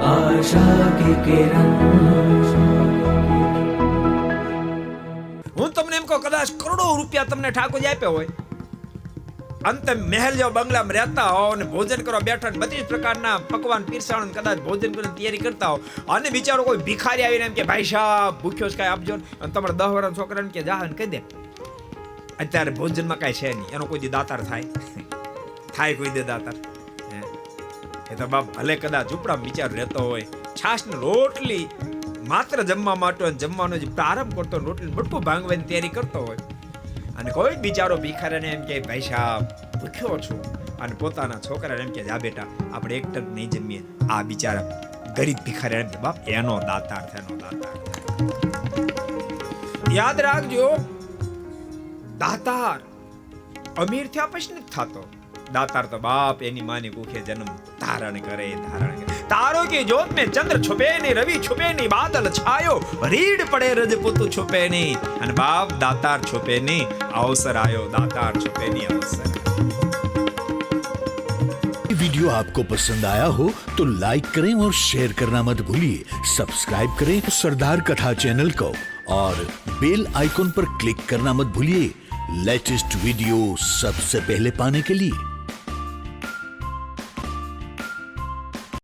आशा की किरण। હું તમને એમ કહું, કદાચ કરોડો રૂપિયા તમને ઠાકોરજી આપ્યા હોય અને તમે મહેલ જેવા બંગલામાં રહેતા હો અને ભોજન કરવા બેઠા ને બધી જ પ્રકારના પકવાન પીરસાણ કદાચ ભોજન કરીને તૈયારી કરતા હો અને બિચારો કોઈ ભિખારી આવીને એમ કે ભાઈ સાહેબ ભૂખ્યો છે કાંઈ આપજો ને, અને તમારા 10 વર્ષના છોકરાને કે જા ને કહી દે અત્યારે ભોજનમાં કાંઈ છે નહીં, એનો કોઈ દી દાતાર થાય કોઈ દે દાતાર? એ તો બાપ ભલે કદાચ ઝૂંપડામાં બિચારો રહેતો હોય, છાશ ને રોટલી માત્ર જમવા માટે જમવાનો જે પ્રારંભ કરતો હોય, રોટલી બટકું ભાંગવાની તૈયારી કરતો હોય અને કોઈ બિચારો ભિખારીને એમ કે ભાઈ સાહેબ ભૂખ્યો છું અને પોતાના છોકરાને એમ કે જા બેટા આપણે એક ટક નહીં જમીએ, આ બિચારા ગરીબ ભિખારી એમ કે બાપ એનો દાતાર થાય, એનો દાતાર થાય. યાદ રાખજો, દાતાર અમીર થયા પછી નથી થતો, दातार तो बाप एनी मानी कुखे जन्म धारण करे. तारो की जोत में चंद्र छुपे नहीं, रवि छुपे नहीं, बादल छायो रीड पड़े रजपुत छुपे नहीं, अन बाप दातार छुपे नहीं, अवसर आयो दातार छुपे नहीं अवसर. वीडियो आपको पसंद आया हो तो लाइक करें और शेयर करना मत भूलिए. सब्सक्राइब करें सरदार कथा चैनल को और बेल आइकॉन पर क्लिक करना मत भूलिए लेटेस्ट वीडियो सबसे पहले पाने के लिए.